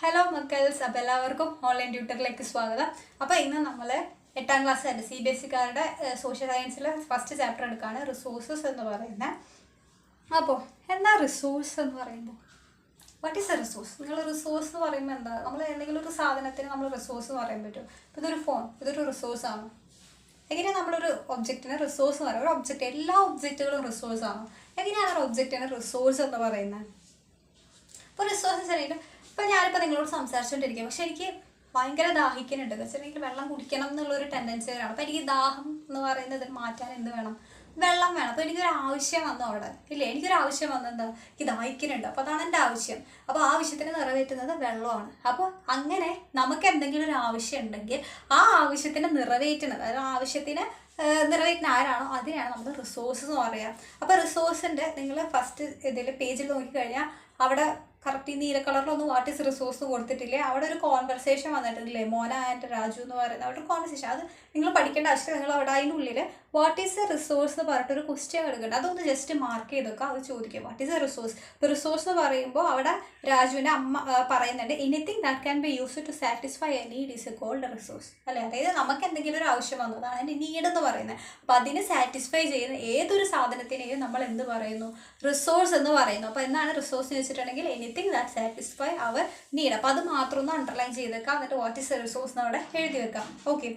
Hello മക്കൾസ്, അപ്പോൾ എല്ലാവർക്കും online ട്യൂട്ടറിലേക്ക് സ്വാഗതം. അപ്പോൾ ഇന്ന് നമ്മൾ 8ാം ക്ലാസ്സുകാരുടെ CBSE-കാരുടെ സോഷ്യൽ സയൻസിൽ ഫസ്റ്റ് ചാപ്റ്റർ എടുക്കുകയാണ്, റിസോഴ്സസ് എന്ന് പറയുന്നത്. അപ്പോൾ എന്താ റിസോഴ്സ് എന്ന് പറയുമ്പോൾ, വാട്ട് ഈസ് എ റിസോഴ്സ്? നിങ്ങൾ റിസോഴ്സ് എന്ന് പറയുമ്പോൾ എന്താ? നമ്മൾ എന്തെങ്കിലും ഒരു സാധനത്തിന് നമ്മൾ റിസോഴ്സ് എന്ന് പറയാൻ പറ്റും. ഇപ്പോൾ ഇതൊരു ഫോൺ, ഇതൊരു റിസോഴ്സാണ്. എങ്ങനെയാണ് നമ്മളൊരു ഒബ്ജക്റ്റിന് റിസോഴ്സ് എന്ന് പറയുന്നത്? ഒരു ഒബ്ജക്റ്റ്, എല്ലാ ഒബ്ജക്റ്റുകളും റിസോഴ്സാണ്. എങ്ങനെയാണ് ഒരു ഒബ്ജക്റ്റിന് റിസോഴ്സ് എന്ന് പറയുന്നത്? ഇപ്പോൾ റിസോഴ്സസ് ആണെങ്കിൽ ഇപ്പോൾ ഞാനിപ്പോൾ നിങ്ങളോട് സംസാരിച്ചുകൊണ്ടിരിക്കുക, പക്ഷെ എനിക്ക് ഭയങ്കര ദാഹിക്കുന്നുണ്ട്. എന്ന് വെച്ചാൽ എനിക്ക് വെള്ളം കുടിക്കണം എന്നുള്ളൊരു ടെൻഡൻസി വരാണ്. അപ്പോൾ എനിക്ക് ദാഹം എന്ന് പറയുന്നത് മാറ്റാൻ എന്ത് വേണം? വെള്ളം വേണം. അപ്പോൾ എനിക്കൊരു ആവശ്യം വന്നു അവിടെ, ഇല്ലേ? എനിക്കൊരു ആവശ്യം വന്നു, എന്താ? എനിക്ക് ദാഹിക്കുന്നുണ്ട്, അപ്പോൾ അതാണ് എൻ്റെ ആവശ്യം. അപ്പോൾ ആവശ്യത്തിന് നിറവേറ്റുന്നത് വെള്ളമാണ്. അപ്പോൾ അങ്ങനെ നമുക്ക് എന്തെങ്കിലും ഒരു ആവശ്യം ഉണ്ടെങ്കിൽ ആ ആവശ്യത്തിന് നിറവേറ്റുന്നത്, അതായത് ആവശ്യത്തിന് നിറവേറ്റുന്ന ആരാണോ അതിനെയാണ് നമ്മൾ റിസോഴ്സ് എന്ന് പറയുക. അപ്പോൾ റിസോഴ്സിൻ്റെ നിങ്ങൾ ഫസ്റ്റ് ഇതിൽ പേജിൽ നോക്കിക്കഴിഞ്ഞാൽ അവിടെ കറക്റ്റ് ഈ നീല കളറിലൊന്നും വാട്ട് ഈസ് റിസോഴ്സ് കൊടുത്തിട്ടില്ലേ? അവിടെ ഒരു കോൺവെർസേഷൻ വന്നിട്ടില്ലേ? മോന ആൻഡ് രാജു എന്ന് പറയുന്ന അവിടെ ഒരു കോൺവെർസേഷൻ, അത് നിങ്ങൾ പഠിക്കേണ്ട ആവശ്യം. നിങ്ങൾ അവിടെ അതിനുള്ളിൽ വാട്ട് ഈസ് എ റിസോഴ്സ് എന്ന് പറഞ്ഞിട്ട് ഒരു ക്വസ്റ്റ്യൻ എടുക്കേണ്ട, അതൊന്ന് ജസ്റ്റ് മാർക്ക് ചെയ്തൊക്കെ അത് ചോദിക്കുക. What is a resource? ഇപ്പോൾ റിസോഴ്സ് എന്ന് പറയുമ്പോൾ അവിടെ രാജുവിൻ്റെ അമ്മ പറയുന്നുണ്ട്, anything that can be used to satisfy a need is a called resource, അല്ലേ? അതായത് നമുക്ക് എന്തെങ്കിലും ഒരു ആവശ്യം വന്നതാണ് അതിൻ്റെ നീഡ് എന്ന് പറയുന്നത്. അപ്പോൾ അതിന് സാറ്റിസ്ഫൈ ചെയ്യുന്ന ഏതൊരു സാധനത്തിനെയും നമ്മൾ എന്ത് പറയുന്നു? റിസോഴ്സ് എന്ന് പറയുന്നു. അപ്പോൾ എന്താണ് റിസോഴ്സ് എന്ന് വെച്ചിട്ടുണ്ടെങ്കിൽ anything that satisfy our need. അപ്പോൾ അത് മാത്രം ഒന്ന് അണ്ടർലൈൻ ചെയ്തേക്കാം, എന്നിട്ട് വാട്ട് ഈസ് എ റിസോഴ്സ് എന്ന് അവിടെ എഴുതി വെക്കാം. ഓക്കെ,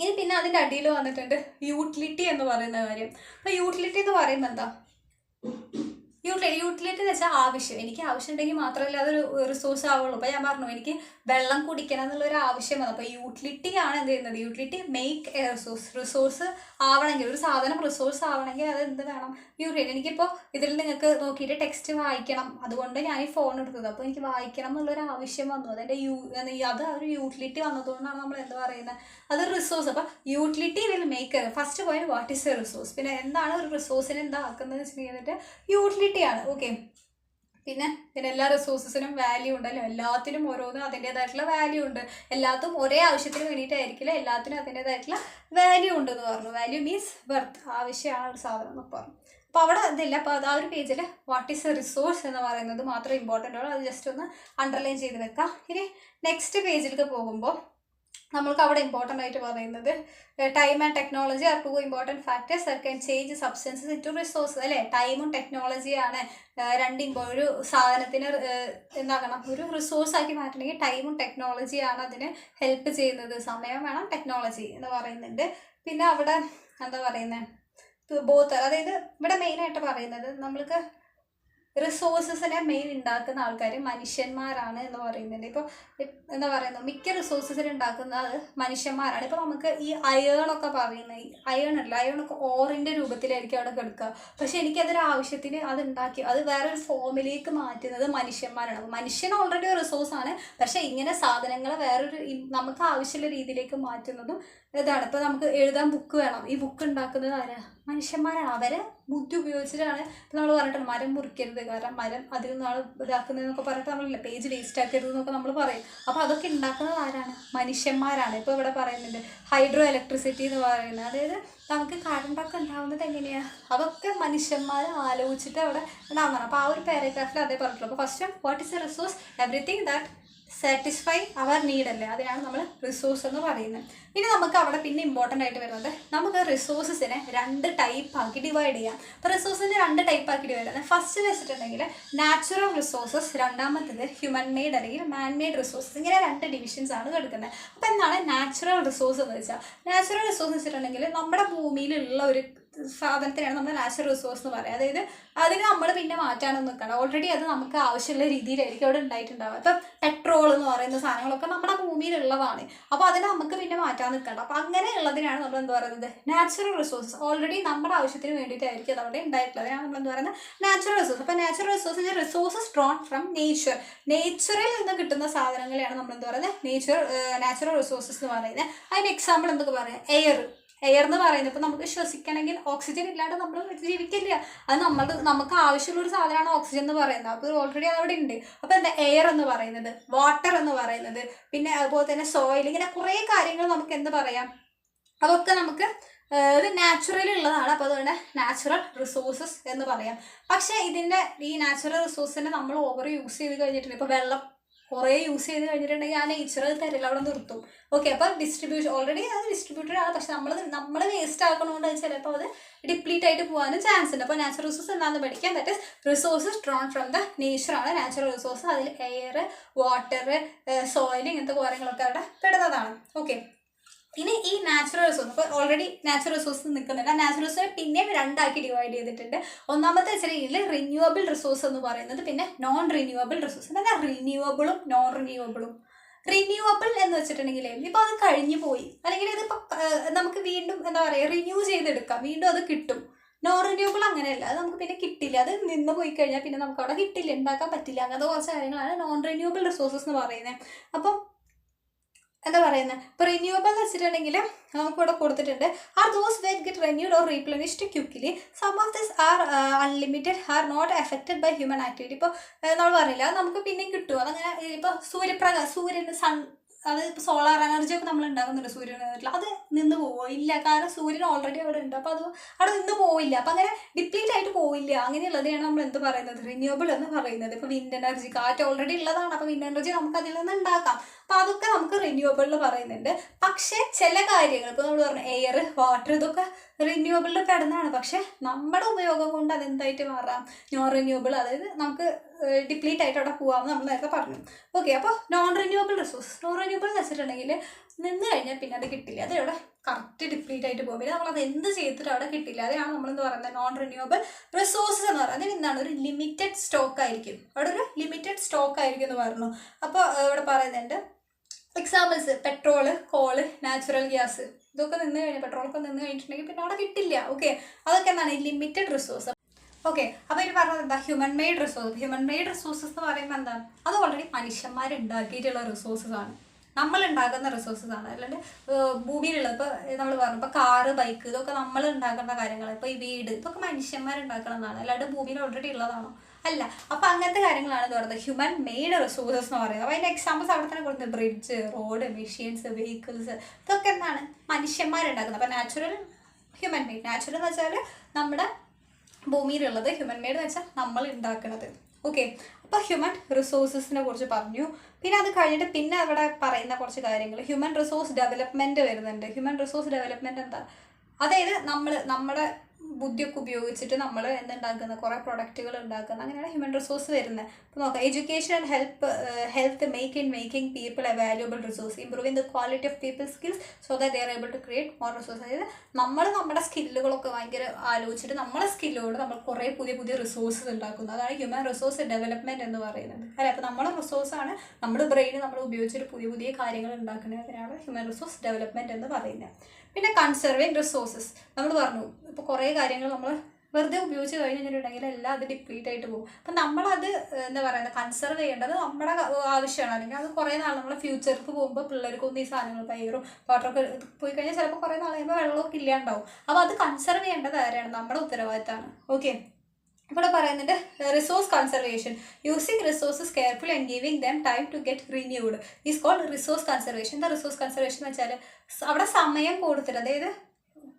ഇനി പിന്നെ അതിൻ്റെ അടിയിൽ വന്നിട്ടുണ്ട് യൂട്ടിലിറ്റി എന്ന് പറയുന്ന കാര്യം. അപ്പോൾ യൂട്ടിലിറ്റി എന്ന് പറയുമ്പോൾ എന്താ? യൂട്ടിലിറ്റി എന്ന് വെച്ചാൽ ആവശ്യം. എനിക്ക് ആവശ്യം ഉണ്ടെങ്കിൽ മാത്രമല്ല അതൊരു റിസോഴ്സ് ആവുള്ളൂ. അപ്പോൾ ഞാൻ പറഞ്ഞു എനിക്ക് വെള്ളം കുടിക്കണം എന്നുള്ളൊരു ആവശ്യം വന്നു. അപ്പോൾ യൂട്ടിലിറ്റി ആണ് എന്ത് ചെയ്യുന്നത്? യൂട്ടിലിറ്റി മേക്ക് എ റിസോഴ്സ് ആവണമെങ്കിൽ, ഒരു സാധനം റിസോഴ്സ് ആവണമെങ്കിൽ അത് എന്ത് വേണം? യൂട്ടിലിറ്റി. എനിക്കിപ്പോൾ ഇതിൽ നിങ്ങൾക്ക് നോക്കിയിട്ട് ടെക്സ്റ്റ് വായിക്കണം, അതുകൊണ്ട് ഞാൻ ഈ ഫോൺ എടുത്തത്. അപ്പോൾ എനിക്ക് വായിക്കണം എന്നുള്ളൊരു ആവശ്യം വന്നു, അതിൻ്റെ അത് ഒരു യൂട്ടിലിറ്റി വന്നതുകൊണ്ടാണ് നമ്മൾ എന്ത് പറയുന്നത്? അതൊരു റിസോഴ്സ്. അപ്പോൾ utility will make first point what is a resource. പിന്നെ എന്താണ് ഒരു റിസോഴ്സിനെ എന്താ ആക്കുന്നത് വെച്ചിട്ടുണ്ടെങ്കിൽ യൂട്ടിലിറ്റി ആണ്. ഓക്കെ, പിന്നെ എല്ലാ റിസോഴ്സസിനും വാല്യൂ ഉണ്ടല്ലോ, എല്ലാത്തിനും ഓരോന്നും അതിൻ്റേതായിട്ടുള്ള വാല്യൂ ഉണ്ട്. എല്ലാത്തും ഒരേ ആവശ്യത്തിന് വേണ്ടിയിട്ടായിരിക്കില്ല, എല്ലാത്തിനും അതിൻ്റേതായിട്ടുള്ള വാല്യൂ ഉണ്ടെന്ന് പറഞ്ഞു. വാല്യൂ മീൻസ് വെർത്ത്, ആവശ്യമാണ് ഒരു സാധനം എന്ന് പറഞ്ഞു. അപ്പോൾ അവിടെ ഇതില്ല. അപ്പോൾ അത് ആ ഒരു പേജിൽ വാട്ട് ഈസ് എ റിസോഴ്സ് എന്ന് പറയുന്നത് മാത്രം ഇമ്പോർട്ടൻ്റ് ആണ്, അത് ജസ്റ്റ് ഒന്ന് അണ്ടർലൈൻ ചെയ്ത് വെക്കാം. ഇനി നെക്സ്റ്റ് പേജിലേക്ക് പോകുമ്പോൾ നമ്മൾക്ക് അവിടെ ഇമ്പോർട്ടൻ്റ് ആയിട്ട് പറയുന്നത് time and technology are two important factors that can change substances into resource, അല്ലേ? ടൈമും ടെക്നോളജിയാണ് ഒരു സാധനത്തിന് എന്താക്കണം, ഒരു റിസോഴ്സ് ആക്കി മാറ്റണമെങ്കിൽ ടൈമും ടെക്നോളജിയാണ് അതിന് ഹെൽപ്പ് ചെയ്യുന്നത്. സമയം വേണം, ടെക്നോളജി എന്ന് പറയുന്നുണ്ട്. പിന്നെ അവിടെ എന്താ പറയുന്നത്? ബോത്ത്, അതായത് ഇവിടെ മെയിനായിട്ട് പറയുന്നത് നമ്മൾക്ക് റിസോഴ്സസിനെ മെയിൻ ഉണ്ടാക്കുന്ന ആൾക്കാർ മനുഷ്യന്മാരാണ് എന്ന് പറയുന്നുണ്ട്. ഇപ്പോൾ എന്താ പറയുന്നത്, മിക്ക റിസോഴ്സസിനെ ഉണ്ടാക്കുന്നത് മനുഷ്യന്മാരാണ്. ഇപ്പോൾ നമുക്ക് ഈ അയേണൊക്കെ പറയുന്നത്, അയേണൊക്കെ ഓറിൻ്റെ രൂപത്തിലായിരിക്കും അവിടെ കിടക്കുക. പക്ഷേ എനിക്കതൊരു ആവശ്യത്തിന് അത് ഉണ്ടാക്കി അത് വേറൊരു ഫോമിലേക്ക് മാറ്റുന്നത് മനുഷ്യന്മാരാണ്. അപ്പോൾ മനുഷ്യൻ ഓൾറെഡി ഒരു റിസോഴ്സാണ്, പക്ഷേ ഇങ്ങനെ സാധനങ്ങളെ വേറൊരു നമുക്ക് ആവശ്യമുള്ള രീതിയിലേക്ക് മാറ്റുന്നതും ഇതാണ്. ഇപ്പോൾ നമുക്ക് എഴുതാൻ ബുക്ക് വേണം, ഈ ബുക്ക് ഉണ്ടാക്കുന്നത് ആരാ? മനുഷ്യന്മാരാണ്. അവരെ ബുദ്ധി ഉപയോഗിച്ചിട്ടാണ്. ഇപ്പോൾ നമ്മൾ പറഞ്ഞിട്ടുണ്ട് മരം മുറിക്കരുത്, കാരണം മരം അതിൽ നാൾ ഇതാക്കുന്നതെന്നൊക്കെ പറഞ്ഞിട്ട് നമ്മളില്ല പേജ് വേസ്റ്റ് ആക്കരുത് എന്നൊക്കെ നമ്മൾ പറയും. അപ്പോൾ അതൊക്കെ ഉണ്ടാക്കുന്നത് ആരാണ്? മനുഷ്യന്മാരാണ്. ഇപ്പോൾ ഇവിടെ പറയുന്നുണ്ട് ഹൈഡ്രോ ഇലക്ട്രിസിറ്റി എന്ന് പറയുന്നത്, അതായത് നമുക്ക് കറണ്ടൊക്കെ ഉണ്ടാകുന്നത് എങ്ങനെയാണ്? അതൊക്കെ മനുഷ്യന്മാർ ആലോചിച്ചിട്ട് അവിടെ ഉണ്ടാകുന്നതാണ്. അപ്പോൾ ആ ഒരു പാരഗ്രാഫിൽ അതേ പറഞ്ഞിട്ടുള്ളൂ. അപ്പോൾ first what is a resource? Everything that satisfy our need, അല്ലേ? അതിനാണ് നമ്മൾ റിസോഴ്സ് എന്ന് പറയുന്നത്. ഇനി നമുക്ക് അവിടെ പിന്നെ ഇമ്പോർട്ടൻ്റ് ആയിട്ട് വരുന്നത്, നമുക്ക് റിസോഴ്സസിനെ 2 ടൈപ്പാക്കി ഡിവൈഡ് ചെയ്യാം. അപ്പോൾ റിസോഴ്സിനെ 2 ടൈപ്പാക്കി ഡിവൈഡ് ചെയ്യാം. ഫസ്റ്റ് വെച്ചിട്ടുണ്ടെങ്കിൽ നാച്ചുറൽ റിസോഴ്സസ്, രണ്ടാമത്തേത് ഹ്യൂമൻ മെയ്ഡ് അല്ലെങ്കിൽ മാൻ മെയ്ഡ് റിസോഴ്സസ്. ഇങ്ങനെ 2 ഡിവിഷൻസ് ആണ് കിടക്കുന്നത്. അപ്പോൾ എന്താണ് നാച്ചുറൽ റിസോഴ്സ് എന്ന് വെച്ചാൽ? നാച്ചുറൽ റിസോഴ്സ് വെച്ചിട്ടുണ്ടെങ്കിൽ നമ്മുടെ ഭൂമിയിലുള്ള ഒരു സാധനത്തിനാണ് നമ്മൾ നാച്ചുറൽ റിസോഴ്സ് എന്ന് പറയുക. അതായത് അതിന് നമ്മൾ പിന്നെ മാറ്റാനൊന്നും നിൽക്കണം, ഓൾറെഡി അത് നമുക്ക് ആവശ്യമുള്ള രീതിയിലായിരിക്കും അവിടെ ഉണ്ടായിട്ടുണ്ടാവുക. ഇപ്പം പെട്രോൾ എന്ന് പറയുന്ന സാധനങ്ങളൊക്കെ നമ്മുടെ ഭൂമിയിലുള്ളതാണ്. അപ്പോൾ അതിന് നമുക്ക് പിന്നെ മാറ്റാൻ നിൽക്കണം. അപ്പോൾ അങ്ങനെയുള്ളതിനാണ് നമ്മൾ എന്ത് പറയുന്നത്? Natural resources. ഓൾറെഡി നമ്മുടെ ആവശ്യത്തിന് വേണ്ടിയിട്ടായിരിക്കും അത് അവിടെ ഉണ്ടായിട്ടുള്ളത്. അതിനാണ് നമ്മൾ എന്ത് പറയുന്നത്? Natural resource. അപ്പോൾ നാച്ചുറൽ റിസോഴ്സസ് ഡ്രോൺ ഫ്രം നേച്ചറിൽ നിന്ന് കിട്ടുന്ന സാധനങ്ങളെയാണ് നമ്മൾ എന്ത് പറയുന്നത്? നാച്ചുറൽ റിസോഴ്സസ് എന്ന് പറയുന്നത്. അതിന് എക്സാമ്പിൾ എന്തൊക്കെ പറയാം? എയർ എന്ന് പറയുന്നത്, ഇപ്പോൾ നമുക്ക് ശ്വസിക്കണമെങ്കിൽ ഓക്സിജൻ ഇല്ലാണ്ട് നമ്മൾ ജീവിക്കില്ല. അത് നമുക്ക് ആവശ്യമുള്ളൊരു സാധനമാണ് ഓക്സിജൻ എന്ന് പറയുന്നത്. അപ്പോൾ ഓൾറെഡി അതവിടെ ഉണ്ട്. അപ്പോൾ എന്താ എയർ എന്ന് പറയുന്നത്, വാട്ടർ എന്ന് പറയുന്നത്, പിന്നെ അതുപോലെ തന്നെ സോയിൽ, ഇങ്ങനെ കുറേ കാര്യങ്ങൾ നമുക്ക് എന്ത് പറയാം? അതൊക്കെ നമുക്ക് ഇത് നാച്ചുറലി ഉള്ളതാണ്. അപ്പോൾ അതുകൊണ്ട് നാച്ചുറൽ റിസോഴ്സസ് എന്ന് പറയാം. പക്ഷേ ഈ നാച്ചുറൽ റിസോഴ്സിനെ നമ്മൾ ഓവർ യൂസ് ചെയ്ത് കഴിഞ്ഞിട്ടുണ്ട്. ഇപ്പോൾ വെള്ളം കുറേ യൂസ് ചെയ്ത് കഴിഞ്ഞിട്ടുണ്ടെങ്കിൽ ആ നേച്ചർ തരില്ല, അവിടെ നിർത്തും. ഓക്കെ, അപ്പോൾ ഡിസ്ട്രിബ്യൂഷൻ ഓൾറെഡി അത് ഡിസ്ട്രിബ്യൂട്ടഡ് ആണ്, പക്ഷെ നമ്മൾ വേസ്റ്റ് ആക്കണോണ്ട് ചിലപ്പോൾ അത് ഡിപ്ലീറ്റ് ആയിട്ട് പോകാനും ചാൻസ് ഉണ്ട്. അപ്പോൾ നാച്ചുറൽ റിസോഴ്സ് എന്താണെന്ന് പഠിക്കാം. That is resources drawn from the നേച്ചറാണ് നാച്ചുറൽ റിസോഴ്സ്. അതിൽ എയർ, വാട്ടർ, സോയിൽ ഇങ്ങനത്തെ കാര്യങ്ങളൊക്കെ അവിടെ പെടുന്നതാണ്. ഓക്കെ, ഇനി ഈ നാച്ചുറൽ റിസോഴ്സ് ഇപ്പോൾ ഓൾറെഡി നാച്ചുറൽ റിസോഴ്സ് നിൽക്കുന്നുണ്ട്. ആ നാച്ചുറൽ റിസോഴ്സ് പിന്നെയും രണ്ടാക്കി ഡിവൈഡ് ചെയ്തിട്ടുണ്ട്. ഒന്നാമത്തെ വെച്ചാൽ റിന്യൂവബിൾ റിസോഴ്സ് എന്ന് പറയുന്നത്, പിന്നെ നോൺ റിന്യൂവബിൾ റിസോഴ്സ്. എന്നാൽ റിന്യൂവബിളും നോൺ റിന്യൂവബിളും. റിന്യൂവബിൾ എന്ന് വെച്ചിട്ടുണ്ടെങ്കിൽ ഇപ്പോൾ അത് കഴിഞ്ഞു പോയി, അല്ലെങ്കിൽ ഇതിപ്പോൾ നമുക്ക് വീണ്ടും എന്താ പറയുക റിന്യൂ ചെയ്തെടുക്കാം, വീണ്ടും അത് കിട്ടും. നോൺ റിന്യൂവബിൾ അങ്ങനെയല്ല, അത് നമുക്ക് പിന്നെ കിട്ടില്ല, അത് നിന്ന് പോയി കഴിഞ്ഞാൽ പിന്നെ നമുക്ക് അവിടെ കിട്ടില്ല, ഉണ്ടാക്കാൻ പറ്റില്ല. അങ്ങനത്തെ കുറച്ച് കാര്യങ്ങളാണ് നോൺ റിന്യൂവബിൾ റിസോഴ്സസ് എന്ന് പറയുന്നത്. അപ്പം എന്താ പറയുന്നത്, ഇപ്പോൾ റിന്യൂവബിൾ എന്ന് വെച്ചിട്ടുണ്ടെങ്കിൽ നമുക്കിവിടെ കൊടുത്തിട്ടുണ്ട് are those that get renewed or replenished quickly. Some of this are unlimited are not affected by human activity. ഇപ്പോൾ നമ്മൾ പറഞ്ഞില്ല, അത് നമുക്ക് പിന്നെയും കിട്ടും. അതങ്ങനെ ഇപ്പോൾ സൂര്യന് അത് ഇപ്പോൾ സോളാർ എനർജി ഒക്കെ നമ്മൾ ഉണ്ടാക്കുന്നുണ്ട് സൂര്യന്, അത് നിന്ന് പോവോ? ഇല്ല, കാരണം സൂര്യൻ ഓൾറെഡി അവിടെ ഉണ്ട്. അപ്പോൾ അത് അവിടെ നിന്ന് പോവില്ല, അപ്പം അങ്ങനെ ഡിപ്ലീറ്റ് ആയിട്ട് പോവില്ല. അങ്ങനെയുള്ളതിനാണ് നമ്മൾ എന്ത് പറയുന്നത്, റിന്യൂവബിൾ എന്ന് പറയുന്നത്. ഇപ്പോൾ വിൻഡ് എനർജി, കാറ്റ് ഓൾറെഡി ഉള്ളതാണ്, അപ്പോൾ വിൻഡ് എനർജി നമുക്ക് അതിൽ നിന്ന് ഉണ്ടാക്കാം. അപ്പോൾ അതൊക്കെ നമുക്ക് റിന്യൂവബിളിൽ പറയുന്നുണ്ട്. പക്ഷേ ചില കാര്യങ്ങൾ ഇപ്പോൾ നമ്മൾ പറഞ്ഞു എയർ, വാട്ടർ, ഇതൊക്കെ റിന്യൂവബിളിൽ പെടുന്നതാണ്. പക്ഷേ നമ്മുടെ ഉപയോഗം കൊണ്ട് അതെന്തായിട്ട് മാറാം, നോൺ റിന്യൂവബിൾ, അതായത് നമുക്ക് ഡിപ്ലീറ്റ് ആയിട്ട് അവിടെ പോകാമെന്ന് നമ്മൾ നേരത്തെ പറഞ്ഞു. ഓക്കെ, അപ്പോൾ non renewable resource, non renewable എന്ന് വെച്ചിട്ടുണ്ടെങ്കിൽ നിന്ന് കഴിഞ്ഞാൽ പിന്നെ അത് കിട്ടില്ല, അത് അവിടെ കറക്റ്റ് ഡിപ്ലീറ്റ് ആയിട്ട് പോകും. പിന്നെ നമ്മളത് എന്ത് ചെയ്തിട്ട് അവിടെ കിട്ടില്ല. അതാണ് നമ്മളെന്ത് പറയുന്നത്, നോൺ റിന്യൂവബിൾ റിസോഴ്സസ് എന്ന് പറയുന്നത്. എന്താണ്, ഒരു ലിമിറ്റഡ് സ്റ്റോക്ക് ആയിരിക്കും, അവിടെ ഒരു ലിമിറ്റഡ് സ്റ്റോക്ക് ആയിരിക്കും എന്ന് പറഞ്ഞു. അപ്പോൾ ഇവിടെ പറയുന്നുണ്ട് examples petrol, call, natural gas, ഇതൊക്കെ നിന്ന് കഴിഞ്ഞാൽ പെട്രോളൊക്കെ നിന്ന് കഴിഞ്ഞിട്ടുണ്ടെങ്കിൽ പിന്നെ അവിടെ കിട്ടില്ല. ഓക്കെ, അതൊക്കെ എന്താണ് ഈ ലിമിറ്റഡ് റിസോഴ്സ്. ഓക്കെ, അപ്പോൾ ഇത് പറഞ്ഞത് എന്താ, human made resource. Human made resources എന്ന് പറയുമ്പോൾ എന്താണ്, അത് ഓൾറെഡി മനുഷ്യന്മാരുണ്ടാക്കിയിട്ടുള്ള റിസോഴ്സസ് ആണ്, നമ്മൾ ഉണ്ടാക്കുന്ന റിസോഴ്സസ് ആണ്. അല്ലാണ്ട് ഭൂമിയിലുള്ളത് ഇപ്പോൾ നമ്മൾ പറഞ്ഞു, ഇപ്പോൾ കാറ്, ബൈക്ക്, ഇതൊക്കെ നമ്മൾ ഉണ്ടാക്കുന്ന കാര്യങ്ങൾ. ഇപ്പോൾ ഈ വീട്, ഇതൊക്കെ മനുഷ്യന്മാരുണ്ടാക്കണമെന്നാണ്, അല്ലാണ്ട് ഭൂമിയിൽ ഓൾറെഡി ഉള്ളതാണോ? അല്ല. അപ്പോൾ അങ്ങനത്തെ കാര്യങ്ങളാണ് ഇത് പറയുന്നത് ഹ്യൂമൻ മെയ്ഡ് റിസോഴ്സസ് എന്ന് പറയുന്നത്. അപ്പോൾ അതിൻ്റെ എക്സാമ്പിൾസ് അവിടെ തന്നെ കൊടുത്തത് ബ്രിഡ്ജ്, റോഡ്, മെഷീൻസ്, വെഹിക്കിൾസ്, ഇതൊക്കെ എന്താണ് മനുഷ്യന്മാരുണ്ടാക്കുന്നത്. അപ്പോൾ നാച്ചുറൽ, ഹ്യൂമൻ മെയ്ഡ്. നാച്ചുറൽ എന്ന് വെച്ചാൽ നമ്മുടെ ഭൂമിയിലുള്ളത്, ഹ്യൂമൻ മെയ്ഡ് എന്ന് വെച്ചാൽ നമ്മൾ ഉണ്ടാക്കുന്നത്. ഓക്കെ, അപ്പോൾ ഹ്യൂമൻ റിസോഴ്സസിനെ കുറിച്ച് പറഞ്ഞു. പിന്നെ അത് കഴിഞ്ഞിട്ട് പിന്നെ അവിടെ പറയുന്ന കുറച്ച് കാര്യങ്ങൾ, ഹ്യൂമൻ റിസോഴ്സ് ഡെവലപ്മെൻറ്റ് വരുന്നുണ്ട്. ഹ്യൂമൻ റിസോഴ്സ് ഡെവലപ്മെൻറ്റ് എന്താ, അതായത് നമ്മുടെ ബുദ്ധിയൊക്കെ ഉപയോഗിച്ചിട്ട് നമ്മൾ എന്തുണ്ടാക്കുന്ന കുറേ പ്രൊഡക്റ്റുകൾ ഉണ്ടാക്കുന്ന, അങ്ങനെയാണ് ഹ്യൂമൻ റിസോഴ്സ് വരുന്നത്. ഇപ്പോൾ നോക്കാം, education and health making people a valuable resource, improving the quality of people skills so that they are able to create more resource. അതായത് നമ്മുടെ സ്കില്ലുകളൊക്കെ ഭയങ്കര ആലോചിച്ചിട്ട് നമ്മളെ സ്കില്ലോട് നമ്മൾ കുറേ പുതിയ റിസോഴ്സസ് ഉണ്ടാക്കുന്നു. അതാണ് ഹ്യൂമൻ റിസോഴ്സ് ഡെവലപ്മെൻറ്റ് എന്ന് പറയുന്നത്. അല്ലേ, അപ്പോൾ നമ്മളെ റിസോഴ്സാണ്, നമ്മുടെ ബ്രെയിൻ നമ്മൾ ഉപയോഗിച്ചിട്ട് പുതിയ കാര്യങ്ങൾ ഉണ്ടാക്കുന്നത്. അതിനാണ് ഹ്യൂമൻ റിസോഴ്സ് ഡെവലപ്മെൻറ്റ് എന്ന് പറയുന്നത്. പിന്നെ കൺസർവിങ് റിസോഴ്സസ് നമ്മൾ പറഞ്ഞു, ഇപ്പോൾ കുറേ കാര്യങ്ങൾ നമ്മൾ വെറുതെ ഉപയോഗിച്ച് കഴിഞ്ഞിട്ടുണ്ടെങ്കിൽ എല്ലാം അത് ഡിപ്ലീറ്റ് ആയിട്ട് പോകും. അപ്പം നമ്മളത് എന്താ പറയുന്നത്, കൺസർവ് ചെയ്യേണ്ടത് നമ്മുടെ ആവശ്യമാണ്. അല്ലെങ്കിൽ അത് കുറേ നാൾ നമ്മൾ ഫ്യൂച്ചർക്ക് പോകുമ്പോൾ പിള്ളേർക്കൊന്നും ഈ സാധനങ്ങൾ പയറും വാട്ടറൊക്കെ പോയി കഴിഞ്ഞാൽ ചിലപ്പോൾ കുറേ നാൾ കഴിയുമ്പോൾ വെള്ളമൊക്കെ ഇല്ലാണ്ടാവും. അപ്പോൾ അത് കൺസർവ് ചെയ്യേണ്ടത് ആരാണ്, നമ്മുടെ ഉത്തരവാദിത്തമാണ്. ഓക്കെ, ഇവിടെ പറയുന്നുണ്ട് resource conservation, using resources careful and giving them time to get renewed is called resource conservation. എന്താ റിസോഴ്സ് കൺസർവേഷൻ എന്ന് വെച്ചാൽ അവിടെ സമയം കൊടുത്തിട്ട്, അതായത്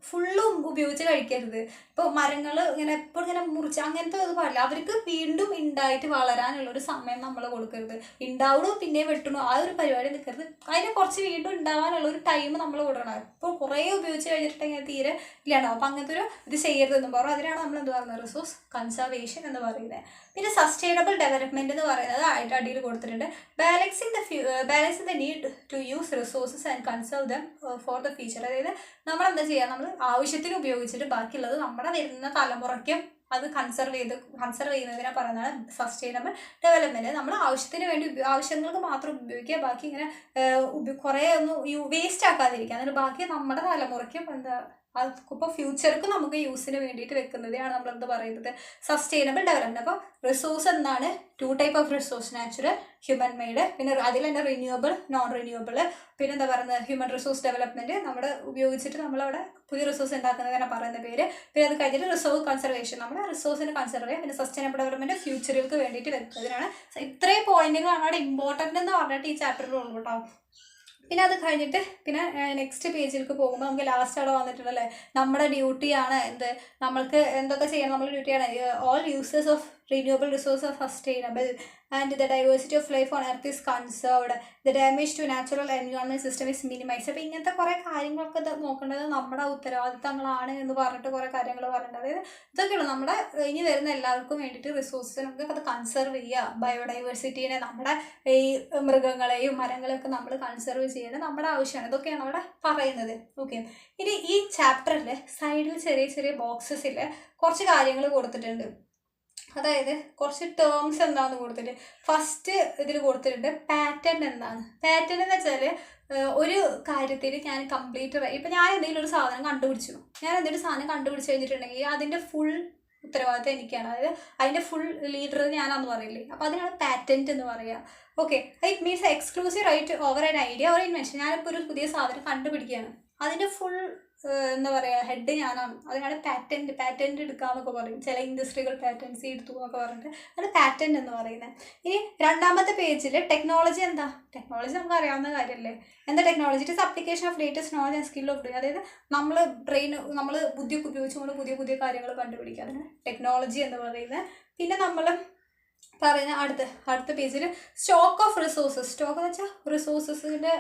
ഫുള്ളും ഉപയോഗിച്ച് കഴിക്കരുത്. ഇപ്പോൾ മരങ്ങൾ ഇങ്ങനെ എപ്പോഴും ഇങ്ങനെ മുറിച്ച് അങ്ങനത്തെ ഇത് പാടില്ല. അവർക്ക് വീണ്ടും ഉണ്ടായിട്ട് വളരാനുള്ളൊരു സമയം നമ്മൾ കൊടുക്കരുത്. ഉണ്ടാവണോ പിന്നെ വെട്ടണോ ആ ഒരു പരിപാടി നിൽക്കരുത്. അതിനെ കുറച്ച് വീണ്ടും ഉണ്ടാവാനുള്ള ഒരു ടൈം നമ്മൾ കൊടുക്കണം. ഇപ്പോൾ കുറേ ഉപയോഗിച്ച് കഴിഞ്ഞിട്ടുണ്ടെങ്കിൽ തീരെ ഇല്ലാണ്ടാവും. അപ്പോൾ അങ്ങനത്തെ ഒരു ഇത് ചെയ്യരുതെന്ന് പറഞ്ഞു. അതിനാണ് നമ്മൾ എന്ത് പറയുന്നത്, റിസോഴ്സ് കൺസർവേഷൻ എന്ന് പറയുന്നത്. പിന്നെ സസ്റ്റൈനബിൾ ഡെവലപ്മെൻറ്റ് എന്ന് പറയുന്നത് അടിയിൽ കൊടുത്തിട്ടുണ്ട്. Balancing the need to use resources and conserve them for the future. അതായത് നമ്മളെന്താ ചെയ്യുക, നമ്മൾ ആവശ്യത്തിന് ഉപയോഗിച്ചിട്ട് ബാക്കിയുള്ളത് നമ്മുടെ വരുന്ന തലമുറയ്ക്കും അത് കൺസർവ് ചെയ്യുന്നതിനെ പറയുന്നതാണ് സസ്റ്റൈനബിൾ ഡെവലപ്മെൻറ്റ്. നമ്മൾ ആവശ്യങ്ങൾക്ക് മാത്രം ഉപയോഗിക്കുക, ബാക്കി ഇങ്ങനെ കുറേ ഒന്നും വേസ്റ്റ് ആക്കാതിരിക്കുക. എന്നിട്ട് ബാക്കി നമ്മുടെ തലമുറയ്ക്കും എന്താ അതിപ്പോൾ ഫ്യൂച്ചർക്ക് നമുക്ക് യൂസിന് വേണ്ടിയിട്ട് വെക്കുന്നതാണ് നമ്മൾ എന്ത് പറയുന്നത്, സസ്റ്റൈനബിൾ ഡെവലപ്മെൻറ്റ്. അപ്പോൾ റിസോഴ്സ് എന്താണ്, 2 type of resource, natural, human made. പിന്നെ അതിൽ തന്നെ റിന്യൂവബിൾ, നോൺ റിന്യൂവബിൾ. പിന്നെ എന്താ പറയുന്നത്, ഹ്യൂമൻ റിസോഴ്സ് ഡെവലപ്മെൻറ്റ് നമ്മുടെ ഉപയോഗിച്ചിട്ട് നമ്മളവിടെ പുതിയ റിസോഴ്സ് ഉണ്ടാക്കുന്നതിനെ പറയുന്ന പേര്. പിന്നെ അത് കഴിഞ്ഞിട്ട് റിസോഴ്സ് കൺസർവേഷൻ, നമ്മുടെ റിസോഴ്സിനെ കൺസർവ് ചെയ്യുക. പിന്നെ സസ്റ്റൈനബിൾ ഡെവലപ്മെൻറ്റ് ഫ്യൂച്ചറുകൾക്ക് വേണ്ടിയിട്ട് വെക്കുന്നതിനാണ്. ഇത്രയും പോയിന്റുകളാണ് അവിടെ ഇമ്പോർട്ടൻ്റ് എന്ന് പറഞ്ഞിട്ട് ഈ ചാപ്റ്ററിൽ ഉള്ളൂ കേട്ടോ. പിന്നെ അത് കഴിഞ്ഞിട്ട് പിന്നെ നെക്സ്റ്റ് പേജിലേക്ക് പോകുമ്പോൾ നമുക്ക് ലാസ്റ്റ് അവിടെ വന്നിട്ടുണ്ടല്ലേ, നമ്മുടെ ഡ്യൂട്ടിയാണ് നമ്മൾക്ക് എന്തൊക്കെ ചെയ്യണം, നമ്മുടെ ഡ്യൂട്ടിയാണ് all users of renewable resources are sustainable, and the diversity of life on earth is conserved, the damage to natural environment system is minimized. അപ്പോൾ ഇങ്ങനത്തെ കുറേ കാര്യങ്ങളൊക്കെ നോക്കേണ്ടത് നമ്മുടെ ഉത്തരവാദിത്തങ്ങളാണ് എന്ന് പറഞ്ഞിട്ട് കുറേ കാര്യങ്ങൾ പറയുന്നത്. അതായത് ഇതൊക്കെയുള്ളൂ നമ്മുടെ ഇനി വരുന്ന എല്ലാവർക്കും വേണ്ടിയിട്ട് റിസോഴ്സിനൊക്കെ അത് കൺസർവ് ചെയ്യുക, ബയോഡൈവേഴ്സിറ്റീനെ, നമ്മുടെ ഈ മൃഗങ്ങളെയും മരങ്ങളെയൊക്കെ നമ്മൾ കൺസർവ് ചെയ്യേണ്ടത് നമ്മുടെ ആവശ്യമാണ്. ഇതൊക്കെയാണ് അവിടെ പറയുന്നത്. ഓക്കെ, ഇനി ഈ ചാപ്റ്ററിൽ സൈഡിൽ ചെറിയ ചെറിയ ബോക്സസിൽ കുറച്ച് കാര്യങ്ങൾ കൊടുത്തിട്ടുണ്ട്. അതായത് കുറച്ച് ടേംസ് എന്താണെന്ന് കൊടുത്തിട്ട് ഫസ്റ്റ് ഇതിൽ കൊടുത്തിട്ടുണ്ട് പാറ്റേൺ എന്താണ്. പാറ്റേൺ എന്ന് വെച്ചാൽ ഒരു കാര്യത്തിൽ ഞാൻ കംപ്ലീറ്റ് ഇപ്പം ഞാൻ എന്തെങ്കിലും ഒരു സാധനം കണ്ടുപിടിച്ചു, ഞാൻ എന്തെങ്കിലും സാധനം കണ്ടുപിടിച്ച് കഴിഞ്ഞിട്ടുണ്ടെങ്കിൽ അതിൻ്റെ ഫുൾ ഉത്തരവാദിത്തം എനിക്കാണ്. അതായത് അതിൻ്റെ ഫുൾ ലീഡർ ഞാനാന്ന് പറയില്ലേ, അപ്പോൾ അതിനാണ് പാറ്റൻറ്റ് എന്ന് പറയുക. Okay, it means exclusive right over an idea or invention. ഞാനിപ്പോൾ ഒരു പുതിയ സാധനം കണ്ടുപിടിക്കുകയാണ്, അതിൻ്റെ ഫുൾ എന്താ പറയുക ഹെഡ് ഞാനാണ്. അതിനാണ് പാറ്റൻറ്റ് എടുക്കാമെന്നൊക്കെ പറയും. ചില ഇൻഡസ്ട്രികൾ പാറ്റൻസി എടുത്തു എന്നൊക്കെ പറഞ്ഞിട്ട് അത് പാറ്റൻറ്റ് എന്ന് പറയുന്നത്. ഇനി രണ്ടാമത്തെ പേജിൽ ടെക്നോളജി എന്താ? ടെക്നോളജി നമുക്ക് അറിയാവുന്ന കാര്യമല്ലേ. എന്താ technology? It is application of latest knowledge and skill of doing. അതായത് നമ്മൾ ബുദ്ധിയൊക്കെ ഉപയോഗിച്ചുകൊണ്ട് പുതിയ പുതിയ കാര്യങ്ങൾ കണ്ടുപിടിക്കുക, അതിന് ടെക്നോളജി എന്ന് പറയുന്നത്. പിന്നെ നമ്മൾ പറയുന്ന അടുത്ത പേജിൽ സ്റ്റോക്ക് ഓഫ് റിസോഴ്സസ്. സ്റ്റോക്ക് എന്ന് വെച്ചാൽ റിസോഴ്സസിൻ്റെ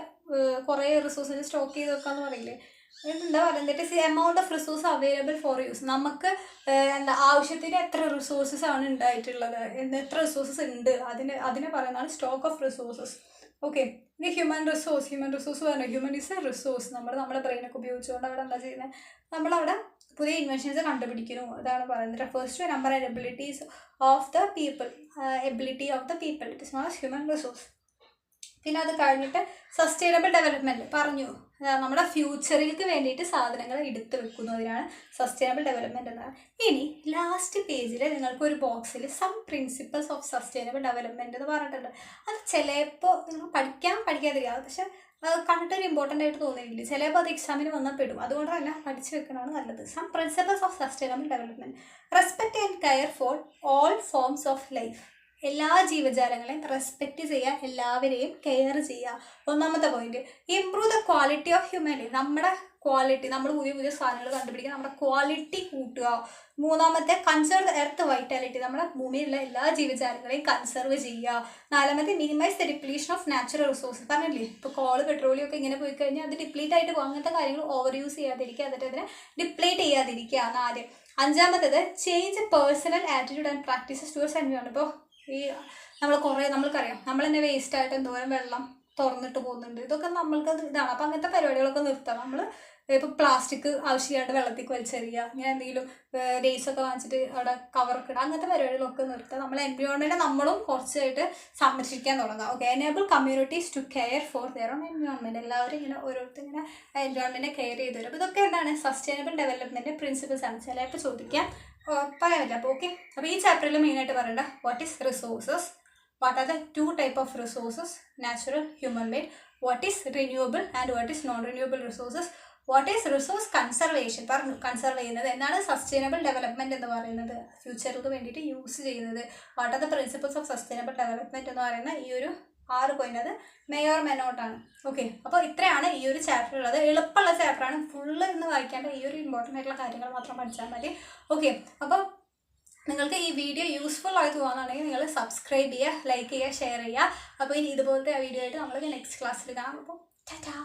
കുറേ റിസോഴ്സിന് സ്റ്റോക്ക് ചെയ്ത് വെക്കാന്ന് പറയില്ലേ, എന്താ പറയുന്നത്? It is amount of resource available for use. നമുക്ക് ആവശ്യത്തിന് എത്ര റിസോഴ്സസ് ആണ് ഉണ്ടായിട്ടുള്ളത്, എത്ര റിസോഴ്സസ് ഉണ്ട്, അതിനെ പറയുന്നതാണ് സ്റ്റോക്ക് ഓഫ് റിസോഴ്സസ്. ഓക്കെ, ഇനി ഹ്യൂമൻ റിസോഴ്സ് പറഞ്ഞു. Human is a resource. നമ്മുടെ ബ്രെയിനൊക്കെ ഉപയോഗിച്ചുകൊണ്ട് അവിടെ എന്താ ചെയ്യുന്നത്? നമ്മളവിടെ പുതിയ ഇൻവെൻഷൻസ് കണ്ടുപിടിക്കുന്നു. അതാണ് പറയുന്നത്. Refers to number and abilities of the people. It is not human resource. പിന്നെ അത് കഴിഞ്ഞിട്ട് സസ്റ്റൈനബിൾ ഡെവലപ്മെൻറ്റ് പറഞ്ഞു. നമ്മുടെ ഫ്യൂച്ചറിലേക്ക് വേണ്ടിയിട്ട് സാധനങ്ങൾ എടുത്ത് വെക്കുന്നതിനാണ് സസ്റ്റൈനബിൾ ഡെവലപ്മെൻറ്റ് എന്നാണ്. ഇനി ലാസ്റ്റ് പേജിൽ നിങ്ങൾക്കൊരു ബോക്സിൽ some principles of sustainable development എന്ന് പറഞ്ഞിട്ടുണ്ട്. അത് ചിലപ്പോൾ നിങ്ങൾ പഠിക്കാതിരിക്കുക, പക്ഷെ കണ്ടിട്ടൊരു ഇമ്പോർട്ടൻ്റ് ആയിട്ട് തോന്നിയില്ല. ചിലപ്പോൾ അത് എക്സാമിന് വന്നാൽ പെടും. അതുകൊണ്ട് തന്നെ പഠിച്ചു വെക്കണതാണ് നല്ലത്. Some principles of sustainable development. Respect and care for all forms of life. എല്ലാ ജീവജാലങ്ങളെയും റെസ്പെക്റ്റ് ചെയ്യുക, എല്ലാവരെയും കെയർ ചെയ്യുക. ഒന്നാമത്തെ point. Improve the quality of humanity. നമ്മുടെ ക്വാളിറ്റി, നമ്മൾ പുതിയ സാധനങ്ങൾ കണ്ടുപിടിക്കുക, നമ്മുടെ ക്വാളിറ്റി കൂട്ടുക. മൂന്നാമത്തെ കൺസേർവ് ദ എർത്ത് വൈറ്റാലിറ്റി. നമ്മുടെ ഭൂമിയിലുള്ള എല്ലാ ജീവജാലങ്ങളെയും കൺസർവ് ചെയ്യുക. നാലാമത്തെ minimise the depletion of natural resources. പറഞ്ഞില്ലേ, ഇപ്പോൾ കോൾ പെട്രോളിയം ഒക്കെ ഇങ്ങനെ പോയി കഴിഞ്ഞാൽ അത് ഡിപ്ലീറ്റ് ആയിട്ട് പോകും. അങ്ങനത്തെ കാര്യങ്ങൾ ഓവർ യൂസ് ചെയ്യാതിരിക്കുക, എന്നിട്ട് അതിനെ ഡിപ്ലീറ്റ് ചെയ്യാതിരിക്കുക. 4. അഞ്ചാമത്തേത് change personal attitude and practices towards environment. ഇപ്പോൾ നമ്മൾക്കറിയാം നമ്മൾ തന്നെ വേസ്റ്റായിട്ട് എന്തോരം വെള്ളം തുറന്നിട്ട് പോകുന്നുണ്ട്. ഇതൊക്കെ നമ്മൾക്ക് ഇതാണ്. അപ്പം അങ്ങനത്തെ പരിപാടികളൊക്കെ നിർത്താം. നമ്മൾ ഇപ്പോൾ പ്ലാസ്റ്റിക് ആവശ്യമായിട്ട് വെള്ളത്തിൽ വലിച്ചെറിയുക, ഇങ്ങനെ എന്തെങ്കിലും വേസ്റ്റൊക്കെ വാങ്ങിച്ചിട്ട് അവിടെ കവറൊക്കെ ഇടുക, അങ്ങനത്തെ പരിപാടികളൊക്കെ നിർത്തുക. നമ്മൾ എൻവയോൺമെൻറ്റ് നമ്മളും കുറച്ചായിട്ട് സംരക്ഷിക്കാൻ തുടങ്ങുക. Okay, enable communities to care for their own environment. എല്ലാവരും ഇങ്ങനെ ഓരോരുത്തർ ഇങ്ങനെ എൻവയോൺമെൻറ്റിനെ കെയർ ചെയ്ത് വരും. അപ്പോൾ ഇതൊക്കെ എന്താണ്? സസ്റ്റൈനബിൾ ഡെവലപ്മെൻറ്റ് പ്രിൻസിപ്പിൾസ് ആണ്. ചിലപ്പോൾ ചോദിക്കാം, പറയാനില്ല. അപ്പോൾ ഓക്കെ, അപ്പോൾ ഈ ചാപ്റ്ററിൽ മെയിനായിട്ട് പറയേണ്ട what is resources, what are the 2 types of resources, natural, human made, what is renewable and what is non-renewable resources, what is resource conservation. പറഞ്ഞു, കൺസർവ് ചെയ്യുന്നത് എന്താണ്, സസ്റ്റൈനബിൾ ഡെവലപ്മെൻറ്റ് എന്ന് പറയുന്നത്, ഫ്യൂച്ചറിലേക്ക് വേണ്ടിയിട്ട് യൂസ് ചെയ്യുന്നത്, what are the principles of sustainable development എന്ന് പറയുന്ന ഈ ഒരു 6 പോയിന്റ്. അത് മേയോർ മെനോട്ടാണ്. ഓക്കെ, അപ്പോൾ ഇത്രയാണ് ഈ ഒരു ചാപ്റ്റർ ഉള്ളത്. എളുപ്പമുള്ള ചാപ്റ്ററാണ്. ഫുള്ള് ഇന്ന് വായിക്കേണ്ട ഈ ഒരു ഇമ്പോർട്ടൻ്റ് ആയിട്ടുള്ള കാര്യങ്ങൾ മാത്രം പഠിച്ചാൽ മതി. ഓക്കെ, അപ്പോൾ നിങ്ങൾക്ക് ഈ വീഡിയോ യൂസ്ഫുൾ ആയി തോന്നുകയാണെങ്കിൽ നിങ്ങൾ സബ്സ്ക്രൈബ് ചെയ്യുക, ലൈക്ക് ചെയ്യുക, ഷെയർ ചെയ്യുക. അപ്പോൾ ഇനി ഇതുപോലത്തെ വീഡിയോ ആയിട്ട് നമ്മൾ നെക്സ്റ്റ് ക്ലാസ്സിൽ കാണാം. അപ്പോൾ ടാറ്റാ.